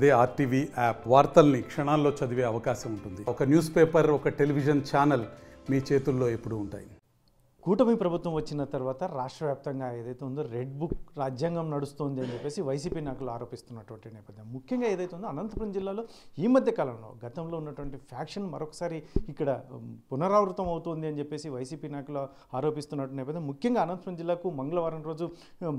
అదే RTV app వార్తల్ని క్షణాల్లో చదివే అవకాశం ఉంటుంది. ఒక న్యూస్ పేపర్, ఒక టెలివిజన్ ఛానల్ మీ చేతుల్లో ఎప్పుడూ ఉంటాయి. కూటమి ప్రభుత్వం వచ్చిన తర్వాత రాష్ట్ర వ్యాప్తంగా ఏదైతే ఉందో రెడ్ బుక్ రాజ్యాంగం నడుస్తుంది అని చెప్పేసి వైసీపీ నాయకులు ఆరోపిస్తున్నటువంటి నేపథ్యం. ముఖ్యంగా ఏదైతే ఉందో అనంతపురం జిల్లాలో ఈ మధ్య కాలంలో గతంలో ఉన్నటువంటి ఫ్యాక్షన్ మరొకసారి ఇక్కడ పునరావృతం అవుతుంది అని చెప్పేసి వైసీపీ నాయకులు ఆరోపిస్తున్నటువంటి నేపథ్యం. ముఖ్యంగా అనంతపురం జిల్లాకు మంగళవారం రోజు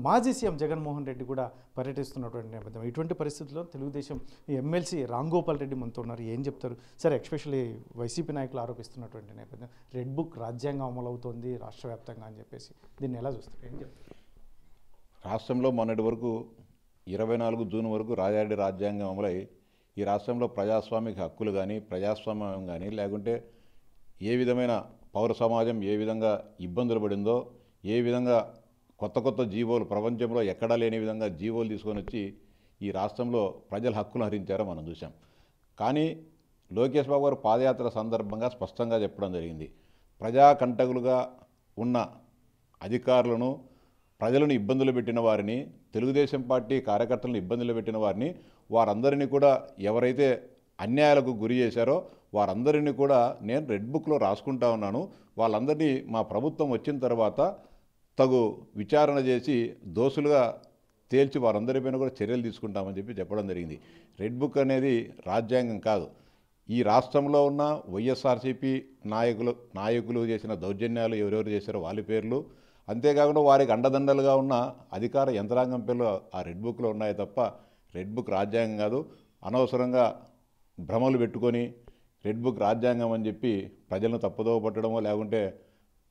మాజీ సీఎం జగన్మోహన్ రెడ్డి కూడా పర్యటిస్తున్నటువంటి నేపథ్యం. ఇటువంటి పరిస్థితుల్లో తెలుగుదేశం ఎమ్మెల్సీ రామ్ గోపాల్ రెడ్డి మనతో ఉన్నారు. ఏం చెప్తారు సార్? ఎస్పెషల్లీ వైసీపీ నాయకులు ఆరోపిస్తున్నటువంటి నేపథ్యం, రెడ్ బుక్ రాజ్యాంగం అమలు అవుతుంది రాష్ట్ర వ్యాప్తంగా అని చెప్పేసి దీన్ని ఎలా చూస్తారు? ఏం చెప్తారు? రాష్ట్రంలో మొన్నటి వరకు 24 జూన్ వరకు రాజారెడ్డి రాజ్యాంగం అమలై ఈ రాష్ట్రంలో ప్రజాస్వామిక హక్కులు కానీ ప్రజాస్వామ్యం కానీ లేకుంటే ఏ విధమైన పౌర సమాజం ఏ విధంగా ఇబ్బందులు పడిందో, ఏ విధంగా కొత్త జీవోలు ప్రపంచంలో ఎక్కడా లేని విధంగా జీవోలు తీసుకొని వచ్చి ఈ రాష్ట్రంలో ప్రజల హక్కులు హరించారో మనం చూసాం. కానీ లోకేష్ బాబు గారు పాదయాత్ర సందర్భంగా స్పష్టంగా చెప్పడం జరిగింది. ప్రజాకంటకులుగా ఉన్న అధికారులను, ప్రజలను ఇబ్బందులు పెట్టిన వారిని, తెలుగుదేశం పార్టీ కార్యకర్తలను ఇబ్బందులు పెట్టిన వారిని, వారందరినీ కూడా ఎవరైతే అన్యాయాలకు గురి చేశారో వారందరినీ కూడా నేను రెడ్ బుక్లో రాసుకుంటా ఉన్నాను. వాళ్ళందరినీ మా ప్రభుత్వం వచ్చిన తర్వాత తగు విచారణ చేసి దోషులుగా తేల్చి వారందరిపైన కూడా చర్యలు తీసుకుంటామని చెప్పడం జరిగింది. రెడ్ బుక్ అనేది రాజ్యాంగం కాదు. ఈ రాష్ట్రంలో ఉన్న వైఎస్ఆర్సీపీ నాయకులు చేసిన దౌర్జన్యాలు ఎవరెవరు చేశారో వాళ్ళ పేర్లు, అంతేకాకుండా వారికి అండదండలుగా ఉన్న అధికార యంత్రాంగం పేర్లు ఆ రెడ్ బుక్లో ఉన్నాయి తప్ప రెడ్ బుక్ రాజ్యాంగం కాదు. అనవసరంగా భ్రమలు పెట్టుకొని రెడ్ బుక్ రాజ్యాంగం అని చెప్పి ప్రజలను తప్పుదోవ పట్టడమో లేకుంటే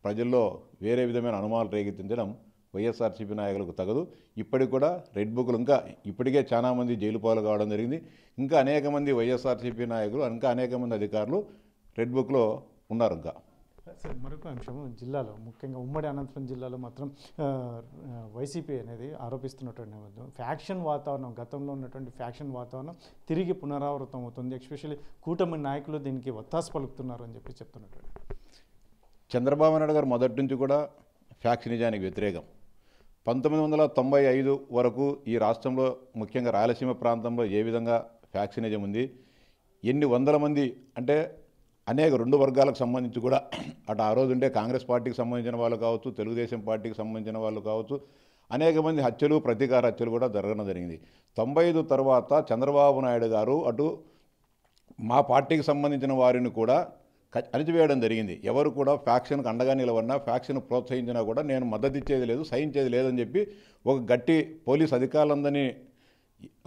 ప్రజల్లో వేరే విధమైన అనుమానాలు రేకెత్తించడం వైఎస్ఆర్సీపీ నాయకులకు తగదు. ఇప్పటికి కూడా రెడ్ బుక్లు ఇంకా ఇప్పటికే చాలామంది జైలు పాలు కావడం జరిగింది. ఇంకా అనేక మంది వైఎస్ఆర్సీపీ నాయకులు, ఇంకా అనేక మంది అధికారులు రెడ్ బుక్లో ఉన్నారు. ఇంకా సార్ మరొక అంశము, జిల్లాలో ముఖ్యంగా ఉమ్మడి అనంతపురం జిల్లాలో మాత్రం వైసీపీ అనేది ఆరోపిస్తున్నటువంటి నేపథ్యం, ఫ్యాక్షన్ వాతావరణం, గతంలో ఉన్నటువంటి ఫ్యాక్షన్ వాతావరణం తిరిగి పునరావృతం అవుతుంది. ఎస్పెషల్లీ కూటమి నాయకులు దీనికి ఒత్తాసు పలుకుతున్నారు అని చెప్పి చెప్తున్నటువంటి చంద్రబాబు నాయుడు గారు మొదటి నుంచి కూడా ఫ్యాక్షనిజానికి వ్యతిరేకం. 1995 వరకు ఈ రాష్ట్రంలో ముఖ్యంగా రాయలసీమ ప్రాంతంలో ఏ విధంగా ఫ్యాక్షనిజం ఉంది, ఎన్ని వందల మంది అంటే అనేక రెండు వర్గాలకు సంబంధించి కూడా అటు ఆ రోజు ఉండే కాంగ్రెస్ పార్టీకి సంబంధించిన వాళ్ళు కావచ్చు, తెలుగుదేశం పార్టీకి సంబంధించిన వాళ్ళు కావచ్చు, అనేక మంది హత్యలు, ప్రతీకార హత్యలు కూడా జరగడం జరిగింది. 95 తర్వాత చంద్రబాబు నాయుడు గారు అటు మా పార్టీకి సంబంధించిన వారిని కూడా అణిచివేయడం జరిగింది. ఎవరు కూడా ఫ్యాక్షన్కు అండగా నిలవన్నా, ఫ్యాక్షన్ ప్రోత్సహించినా కూడా నేను మద్దతు ఇచ్చేది లేదు, సహించేది లేదని చెప్పి ఒక గట్టి పోలీస్ అధికారులందరినీ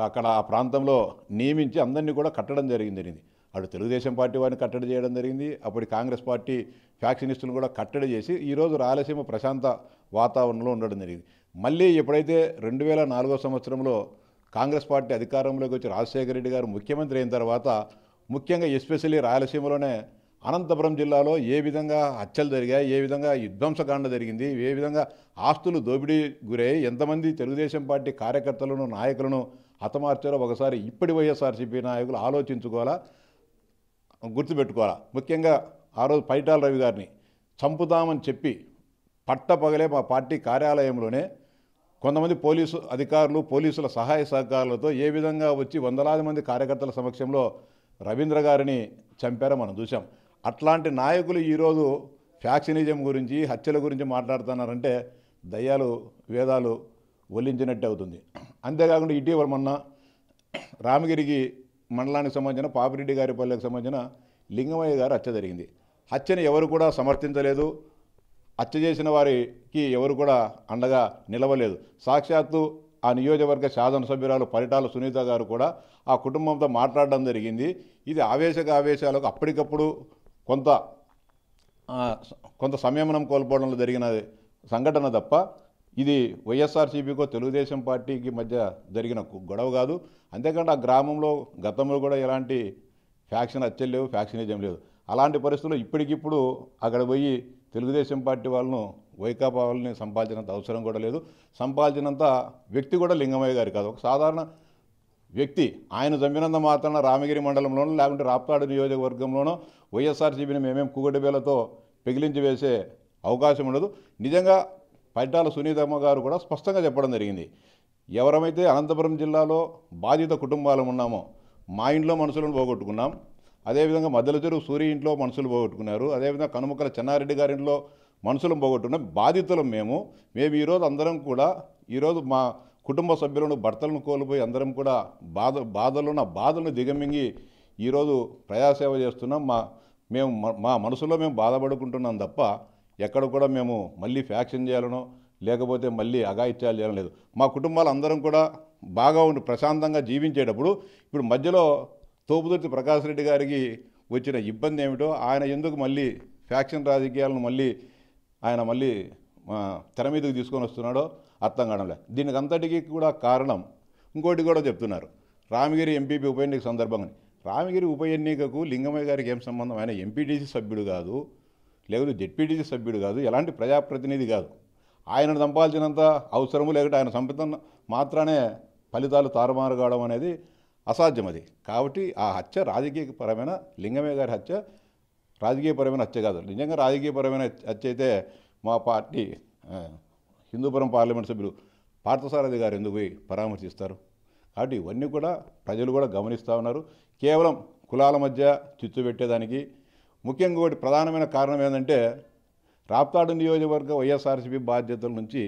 అక్కడ ఆ ప్రాంతంలో నియమించి అందరినీ కూడా కట్టడం జరిగింది. అటు తెలుగుదేశం పార్టీ వారిని కట్టడి చేయడం జరిగింది, అప్పటి కాంగ్రెస్ పార్టీ ఫ్యాక్షనిస్టులను కూడా కట్టడి చేసి ఈరోజు రాయలసీమ ప్రశాంత వాతావరణంలో ఉండడం జరిగింది. మళ్ళీ ఎప్పుడైతే 2004 సంవత్సరంలో కాంగ్రెస్ పార్టీ అధికారంలోకి వచ్చి రాజశేఖర రెడ్డి గారు ముఖ్యమంత్రి అయిన తర్వాత ముఖ్యంగా ఎస్పెషల్లీ రాయలసీమలోనే అనంతపురం జిల్లాలో ఏ విధంగా హత్యలు జరిగాయి, ఏ విధంగా విధ్వంసకాండ జరిగింది, ఏ విధంగా ఆస్తులు దోపిడీ గురయ్యి ఎంతమంది తెలుగుదేశం పార్టీ కార్యకర్తలను, నాయకులను హతమార్చారో ఒకసారి ఇప్పటి వైఎస్ఆర్సీపీ నాయకులు ఆలోచించుకోవాలా, గుర్తుపెట్టుకోవాలా. ముఖ్యంగా ఆ రోజు పైటాల రవి గారిని చంపుతామని చెప్పి పట్టపగలే మా పార్టీ కార్యాలయంలోనే కొంతమంది పోలీసు అధికారులు, పోలీసుల సహాయ సహకారాలతో ఏ విధంగా వచ్చి వందలాది మంది కార్యకర్తల సమక్షంలో రవీంద్ర గారిని చంపారో మనం చూసాం. అట్లాంటి నాయకులు ఈరోజు ఫ్యాక్షనిజం గురించి, హత్యల గురించి మాట్లాడుతున్నారంటే దయ్యాలు వేదాలు ఒలించినట్టే అవుతుంది. అంతేకాకుండా ఇటీవల మొన్న రామగిరికి మండలానికి సంబంధించిన పాపిరెడ్డి గారి పల్లెకి సంబంధించిన లింగమయ్య గారు హత్య జరిగింది. హత్యను ఎవరు కూడా సమర్థించలేదు, హత్య చేసిన వారికి ఎవరు కూడా అండగా నిలవలేదు. సాక్షాత్తు ఆ నియోజకవర్గ శాసనసభ్యురాలు పరిటాల సునీత గారు కూడా ఆ కుటుంబంతో మాట్లాడడం జరిగింది. ఇది ఆవేశాలకు అప్పటికప్పుడు కొంత సంయమనం కోల్పోవడంలో జరిగిన సంఘటన తప్ప ఇది వైఎస్ఆర్సీపీకో తెలుగుదేశం పార్టీకి మధ్య జరిగిన గొడవ కాదు. అంతేకాకుండా ఆ గ్రామంలో గతంలో కూడా ఎలాంటి ఫ్యాక్షన్ హత్యలు లేవు, ఫ్యాక్షనిజం లేదు. అలాంటి పరిస్థితుల్లో ఇప్పటికిప్పుడు అక్కడ పోయి తెలుగుదేశం పార్టీ వాళ్ళను, వైకాపా వాళ్ళని సంపాదించినంత అవసరం కూడా లేదు. సంపాదించినంత వ్యక్తి కూడా లింగమయ్య గారు కాదు, ఒక సాధారణ వ్యక్తి. ఆయన చంపినంత మాత్రాన రామగిరి మండలంలోనో లేకుంటే రాప్తాడు నియోజకవర్గంలోనో వైఎస్ఆర్సీపీని మేమేం కూగటిబేలతో పెగిలించి వేసే అవకాశం ఉండదు. నిజంగా పైటాల సునీతమ్మ గారు కూడా స్పష్టంగా చెప్పడం జరిగింది. ఎవరమైతే అనంతపురం జిల్లాలో బాధిత కుటుంబాలు ఉన్నామో మా ఇంట్లో మనుషులను పోగొట్టుకున్నాం, అదేవిధంగా మద్దెల చెరువు సూర్య ఇంట్లో మనుషులు పోగొట్టుకున్నారు, అదేవిధంగా కనుమక్కల చెన్నారెడ్డి గారి ఇంట్లో మనుషులను పోగొట్టుకున్నాం. బాధితులం మేము ఈరోజు అందరం కూడా ఈరోజు మా కుటుంబ సభ్యులను భర్తలను కోల్పోయి అందరం కూడా బాధలను దిగమింగి ఈరోజు ప్రజాసేవ చేస్తున్నాం. మా మనసులో మేము బాధపడుకుంటున్నాం తప్ప ఎక్కడ కూడా మేము మళ్ళీ ఫ్యాక్షన్ చేయాలనో లేకపోతే మళ్ళీ అఘాయిత్యాలు చేయడం లేదు. మా కుటుంబాలు అందరం కూడా బాగా ఉండి ప్రశాంతంగా జీవించేటప్పుడు ఇప్పుడు మధ్యలో తోపుదుర్తి ప్రకాష్ రెడ్డి గారికి వచ్చిన ఇబ్బంది ఏమిటో, ఆయన ఎందుకు మళ్ళీ ఫ్యాక్షన్ రాజకీయాలను ఆయన మళ్ళీ తెర మీదకి తీసుకొని వస్తున్నాడో అర్థం కావడంలే. దీనికి అంతటికీ కూడా కారణం ఇంకోటి కూడా చెప్తున్నారు. రామగిరి ఎంపీపీ ఉప ఎన్నిక సందర్భంగా రామగిరి ఉప ఎన్నికకు లింగమయ్య గారికి ఏం సంబంధం? ఆయన ఎంపీటీసీ సభ్యుడు కాదు, లేకపోతే జెడ్పీటీసీ సభ్యుడు కాదు, ఎలాంటి ప్రజాప్రతినిధి కాదు. ఆయనను చంపాల్సినంత అవసరము లేకపోతే ఆయన చంపిన మాత్రానే ఫలితాలు తారుమారు కావడం అనేది అసాధ్యం. అది కాబట్టి ఆ హత్య రాజకీయపరమైన లింగమయ్య గారి హత్య రాజకీయపరమైన హత్య కాదు. నిజంగా రాజకీయపరమైన హత్య అయితే మా పార్టీ హిందూపురం పార్లమెంట్ సభ్యులు పార్థసారథి గారు ఎందుకు పోయి పరామర్శిస్తారు? కాబట్టి ఇవన్నీ కూడా ప్రజలు కూడా గమనిస్తూ ఉన్నారు. కేవలం కులాల మధ్య చిచ్చు పెట్టేదానికి ముఖ్యంగా ఒకటి ప్రధానమైన కారణం ఏంటంటే రాప్తాడు నియోజకవర్గ వైఎస్ఆర్సీపీ బాధ్యతల నుంచి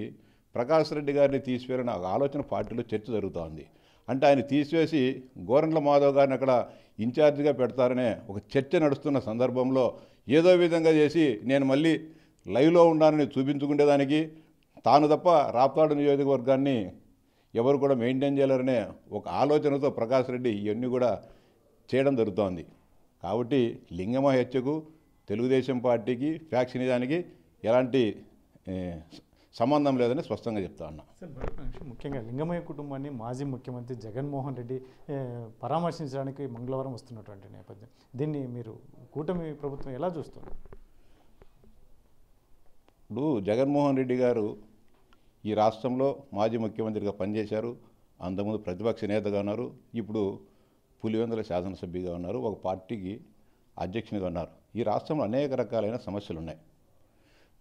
ప్రకాష్ రెడ్డి గారిని తీసివేయాలని ఆలోచన పార్టీలో చర్చ జరుగుతోంది. అంటే ఆయన తీసివేసి గోరంట్ల మాధవ్ గారిని అక్కడ ఇన్ఛార్జిగా పెడతారనే ఒక చర్చ నడుస్తున్న సందర్భంలో ఏదో విధంగా చేసి నేను మళ్ళీ లైవ్లో ఉండాలని చూపించుకునేదానికి తాను తప్ప రాప్తాడు నియోజకవర్గాన్ని ఎవరు కూడా మెయింటైన్ చేయలేరనే ఒక ఆలోచనతో ప్రకాష్ రెడ్డి ఇవన్నీ కూడా చేయడం జరుగుతోంది. కాబట్టి లింగమయ్య హత్యకు తెలుగుదేశం పార్టీకి ఫ్యాక్షనిజానికి ఎలాంటి సంబంధం లేదని స్పష్టంగా చెప్తా ఉన్నా. ముఖ్యంగా లింగమయ్య కుటుంబాన్ని మాజీ ముఖ్యమంత్రి జగన్మోహన్ రెడ్డి పరామర్శించడానికి మంగళవారం వస్తున్నటువంటి నేపథ్యం, దీన్ని మీరు కూటమి ప్రభుత్వం ఎలా చూస్తారు? ఇప్పుడు జగన్మోహన్ రెడ్డి గారు ఈ రాష్ట్రంలో మాజీ ముఖ్యమంత్రిగా పనిచేశారు, అంతకుముందు ప్రతిపక్ష నేతగా ఉన్నారు, ఇప్పుడు పులివెందుల శాసనసభ్యుగా ఉన్నారు, ఒక పార్టీకి అధ్యక్షునిగా ఉన్నారు. ఈ రాష్ట్రంలో అనేక రకాలైన సమస్యలు ఉన్నాయి,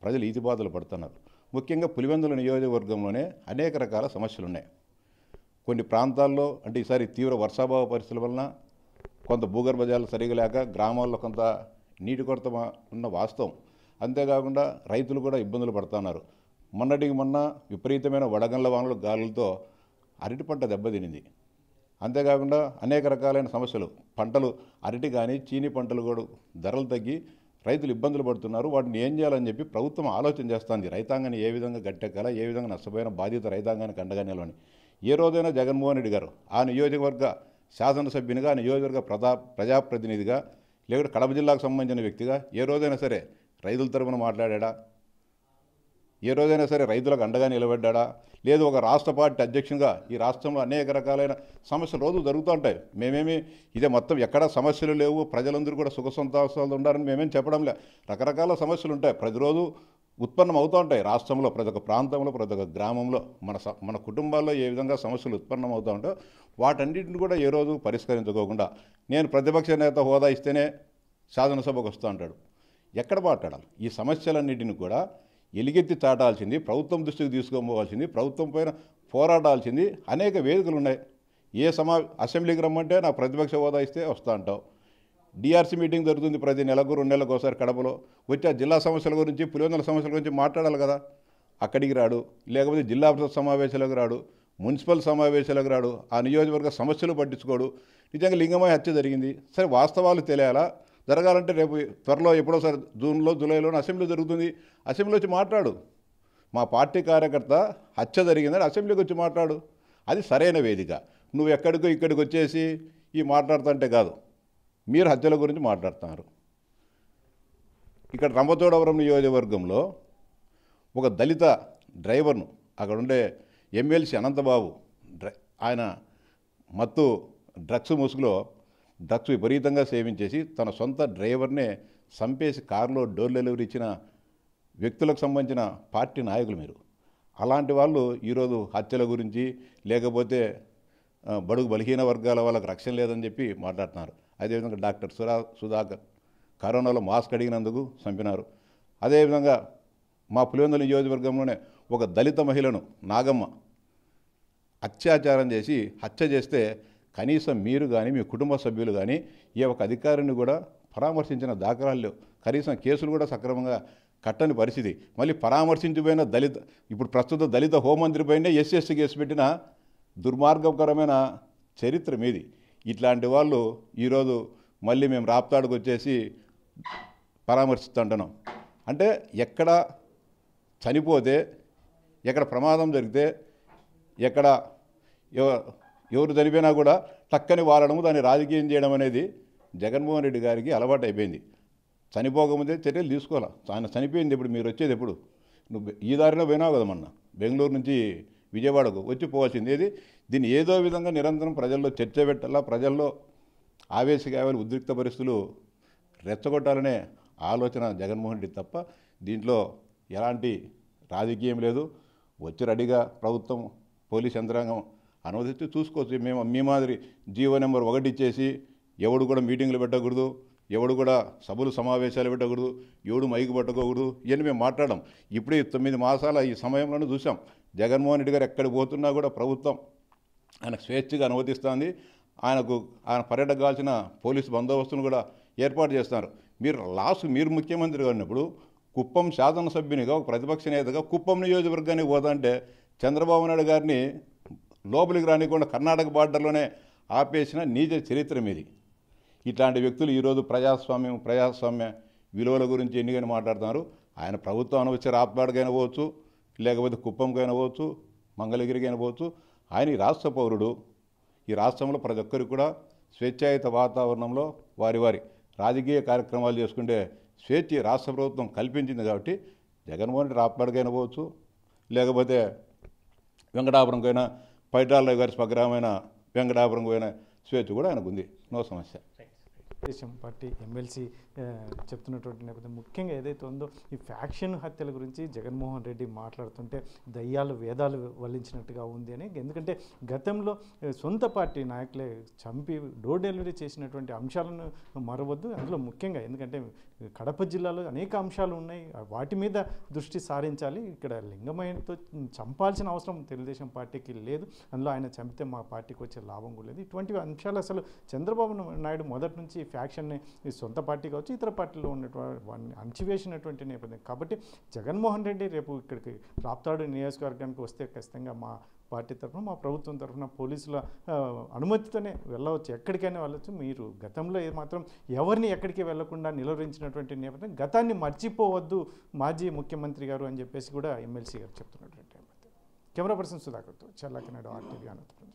ప్రజలు ఈతిబాధలు పడుతున్నారు. ముఖ్యంగా పులివెందుల నియోజకవర్గంలోనే అనేక రకాల సమస్యలు ఉన్నాయి. కొన్ని ప్రాంతాల్లో అంటే ఈసారి తీవ్ర వర్షాభావ పరిస్థితుల వలన కొంత భూగర్భ జలాలు సరిగా లేక గ్రామాల్లో కొంత నీటి కొరత ఉన్న వాస్తవం. అంతేకాకుండా రైతులు కూడా ఇబ్బందులు పడుతున్నారు. మొన్నటికి మొన్న విపరీతమైన వడగండ్ల వానలు గాలులతో అరటి పంట దెబ్బతినింది. అంతేకాకుండా అనేక రకాలైన సమస్యలు, పంటలు అరటి కానీ చీని పంటలు కూడా ధరలు తగ్గి రైతులు ఇబ్బందులు పడుతున్నారు. వాటిని ఏం చేయాలని చెప్పి ప్రభుత్వం ఆలోచన చేస్తుంది. రైతాంగాన్ని ఏ విధంగా గట్టెక్కాలా, ఏ విధంగా నష్టపోయిన బాధ్యత రైతాంగానికి అండగా నిలవని. ఏ రోజైనా జగన్మోహన్ రెడ్డి గారు ఆ నియోజకవర్గ శాసనసభ్యునిగా, ఆ నియోజకవర్గ ప్రజాప్రతినిధిగా, లేకపోతే కడప జిల్లాకు సంబంధించిన వ్యక్తిగా ఏ రోజైనా సరే రైతుల తరఫున మాట్లాడా? ఏ రోజైనా సరే రైతులకు అండగా నిలబడ్డా? లేదు ఒక రాష్ట్ర పార్టీ అధ్యక్షునిగా ఈ రాష్ట్రంలో అనేక రకాలైన సమస్యలు రోజు జరుగుతూ ఉంటాయి. మేమేమి ఇదే మొత్తం ఎక్కడా సమస్యలు లేవు, ప్రజలందరూ కూడా సుఖ సంతోషాలు ఉండాలని మేమేం చెప్పడం లే. రకరకాల సమస్యలు ఉంటాయి, ప్రతిరోజు ఉత్పన్నం అవుతూ ఉంటాయి రాష్ట్రంలో, ప్రతి ఒక్క ప్రాంతంలో, ప్రతి ఒక్క గ్రామంలో, మన కుటుంబాల్లో ఏ విధంగా సమస్యలు ఉత్పన్నం అవుతూ ఉంటాయో వాటన్నిటిని కూడా ఏ రోజు పరిష్కరించుకోకుండా నేను ప్రతిపక్ష నేత హోదా ఇస్తేనే శాసనసభకు వస్తూ ఉంటాడు. ఎక్కడ మాట్లాడాలి? ఈ సమస్యలన్నిటిని కూడా ఎలుగెత్తి చాటాల్సింది, ప్రభుత్వం దృష్టికి తీసుకోపోవాల్సింది, ప్రభుత్వం పైన పోరాడాల్సింది అనేక వేదికలు ఉన్నాయి. అసెంబ్లీకి రమ్మంటే నా ప్రతిపక్ష హోదా ఇస్తే వస్తా అంటావు. డిఆర్సీ మీటింగ్ జరుగుతుంది ప్రతి నెలకు 2 నెలలకు ఒకసారి కడపలో. వచ్చి ఆ జిల్లా సమస్యల గురించి, పులివెందుల సమస్యల గురించి మాట్లాడాలి కదా. అక్కడికి రాడు, లేకపోతే జిల్లా పరిషత్ సమావేశాలకు రాడు, మున్సిపల్ సమావేశాలకు రాడు, ఆ నియోజకవర్గ సమస్యలు పట్టించుకోడు. నిజంగా లింగమయ్య హత్య జరిగింది, సరే వాస్తవాలు తెలియాలా? జరగాలంటే రేపు త్వరలో ఎప్పుడో సార్ జూన్లో జూలైలోనే అసెంబ్లీ జరుగుతుంది, అసెంబ్లీ వచ్చి మాట్లాడు. మా పార్టీ కార్యకర్త హత్య జరిగిందని అసెంబ్లీకి వచ్చి మాట్లాడు. అది సరైన వేదిక. నువ్వు ఎక్కడికో ఇక్కడికి వచ్చేసి ఈ మాట్లాడుతుంటే కాదు. మీరు హత్యల గురించి మాట్లాడుతున్నారు. ఇక్కడ రంపచోడవరం నియోజకవర్గంలో ఒక దళిత డ్రైవర్ను అక్కడ ఉండే ఎమ్మెల్సీ అనంతబాబు ఆయన మత్తు డ్రగ్స్ ముసుగులో డ్రగ్స్ విపరీతంగా సేవించేసి తన సొంత డ్రైవర్నే చంపేసి కారులో డోర్ డెలివరీ ఇచ్చిన వ్యక్తులకు సంబంధించిన పార్టీ నాయకులు మీరు. అలాంటి వాళ్ళు ఈరోజు హత్యల గురించి లేకపోతే బడుగు బలహీన వర్గాల వాళ్ళకి రక్షణ లేదని చెప్పి మాట్లాడుతున్నారు. అదేవిధంగా డాక్టర్ సుధాకర్ కరోనాలో మాస్క్ అడిగినందుకు చంపినారు. అదేవిధంగా మా పులివెందుల నియోజకవర్గంలోనే ఒక దళిత మహిళను నాగమ్మ అత్యాచారం చేసి హత్య చేస్తే కనీసం మీరు కానీ మీ కుటుంబ సభ్యులు కానీ ఈ ఒక అధికారిని కూడా పరామర్శించిన దాఖలాలు లేవు. కనీసం కేసులు కూడా సక్రమంగా కట్టని పరిస్థితి. మళ్ళీ పరామర్శించిపోయిన దళిత, ఇప్పుడు ప్రస్తుత దళిత హోంమంత్రి పైనే ఎస్సీ కేసు పెట్టిన దుర్మార్గకరమైన చరిత్ర మీది. ఇట్లాంటి వాళ్ళు ఈరోజు మళ్ళీ మేము రాప్తాడుకు వచ్చేసి పరామర్శిస్తుంటున్నాం. అంటే ఎక్కడ చనిపోతే, ఎక్కడ ప్రమాదం జరిగితే, ఎక్కడ ఎవరు చనిపోయినా కూడా టక్కని వాడడము, దాన్ని రాజకీయం చేయడం అనేది జగన్మోహన్ రెడ్డి గారికి అలవాటు అయిపోయింది. చనిపోకముందే చర్యలు తీసుకోవాలి. ఆయన చనిపోయింది ఇప్పుడు, మీరు వచ్చేది ఎప్పుడు? నువ్వు ఈ దారిలో పోయినావు కదా మొన్న బెంగళూరు నుంచి విజయవాడకు వచ్చి పోవాల్సింది. ఏది దీన్ని ఏదో విధంగా నిరంతరం ప్రజల్లో చర్చ పెట్టాలా, ప్రజల్లో ఆవేశకాయాలు, ఉద్రిక్త పరిస్థితులు రెచ్చగొట్టాలనే ఆలోచన జగన్మోహన్ రెడ్డి తప్ప దీంట్లో ఎలాంటి రాజకీయం లేదు. వచ్చి రెడీగా ప్రభుత్వం పోలీస్ యంత్రాంగం అనుమతిస్తే చూసుకోవచ్చు. మేము మీ మాదిరి జీవో నెంబర్ 1 ఇచ్చేసి ఎవడు కూడా మీటింగ్లు పెట్టకూడదు, ఎవడు కూడా సభలు సమావేశాలు పెట్టకూడదు, ఎవడు మైకు పట్టుకోకూడదు, ఇవన్నీ మేము మాట్లాడడం. ఇప్పుడే 9 మాసాల ఈ సమయంలోనే చూసాం. జగన్మోహన్ రెడ్డి గారు ఎక్కడికి పోతున్నా కూడా ప్రభుత్వం ఆయనకు స్వేచ్ఛగా అనుమతిస్తుంది. ఆయన పర్యటన కావాల్సిన పోలీసు బందోబస్తును కూడా ఏర్పాటు చేస్తున్నారు. మీరు ముఖ్యమంత్రిగా ఉన్నప్పుడు కుప్పం శాసనసభ్యునిగా, ఒక ప్రతిపక్ష నేతగా కుప్పం నియోజకవర్గానికి పోదంటే చంద్రబాబు నాయుడు గారిని లోపలికి రానికుండా కర్ణాటక బార్డర్లోనే ఆపేసిన నీచ చరిత్ర మీది. ఇట్లాంటి వ్యక్తులు ఈరోజు ప్రజాస్వామ్య విలువల గురించి ఎన్నికైనా మాట్లాడుతున్నారు. ఆయన ప్రభుత్వం అనవచ్చు, రాప్తాడుకైనా పోవచ్చు, లేకపోతే కుప్పంకైనా పోవచ్చు, మంగళగిరికైనా పోవచ్చు. ఆయన ఈ రాష్ట్ర పౌరుడు. ఈ రాష్ట్రంలో ప్రతి ఒక్కరికి కూడా స్వేచ్ఛాయుత వాతావరణంలో వారి రాజకీయ కార్యక్రమాలు చేసుకుంటే స్వేచ్ఛ రాష్ట్ర ప్రభుత్వం కల్పించింది. కాబట్టి జగన్మోహన్ రెడ్డి రాప్తాడుకైనా పోవచ్చు, లేకపోతే వెంకటాపురంకైనా, పైటాల గారి స్వగ్రామైన వెంకటాపురం పోయిన స్వేచ్ఛ కూడా ఆయనకు ఉంది. నో సమస్య. తెలుగుదేశం పార్టీ ఎమ్మెల్సీ చెప్తున్నటువంటి నేపథ్యం ముఖ్యంగా ఏదైతే ఉందో ఈ ఫ్యాక్షన్ హత్యల గురించి జగన్మోహన్ రెడ్డి మాట్లాడుతుంటే దయ్యాలు వేదాలు వల్లించినట్టుగా ఉంది అని. ఎందుకంటే గతంలో సొంత పార్టీ నాయకులే చంపి డోర్ డెలివరీ చేసినటువంటి అంశాలను మరవద్దు. అందులో ముఖ్యంగా ఎందుకంటే కడప జిల్లాలో అనేక అంశాలు ఉన్నాయి, వాటి మీద దృష్టి సారించాలి. ఇక్కడ లింగమయ్యతో చంపాల్సిన అవసరం తెలుగుదేశం పార్టీకి లేదు. అందులో ఆయన చంపితే మా పార్టీకి వచ్చే లాభం కూడా లేదు. ఇటువంటి అంశాలు అసలు చంద్రబాబు నాయుడు మొదటి నుంచి ఫ్యాక్షన్ని సొంత పార్టీ కావచ్చు, ఇతర పార్టీలో ఉన్నటువంటి అణచివేసినటువంటి నేపథ్యం. కాబట్టి జగన్మోహన్ రెడ్డి రేపు ఇక్కడికి రాప్తాడు నియోజకవర్గానికి వస్తే ఖచ్చితంగా మా పార్టీ తరఫున, మా ప్రభుత్వం తరఫున పోలీసుల అనుమతితోనే వెళ్ళవచ్చు, ఎక్కడికైనా వెళ్ళవచ్చు. మీరు గతంలో మాత్రం ఎవరిని ఎక్కడికి వెళ్లకుండా నిలువరించినటువంటి నేపథ్యం, గతాన్ని మర్చిపోవద్దు మాజీ ముఖ్యమంత్రి గారు అని చెప్పేసి కూడా ఎమ్మెల్సీ గారు చెప్తున్నటువంటి నేపథ్యం. కెమెరా పర్సన్ సుధాకర్తో చల్లాకినాడు, RTV అనంతపురం.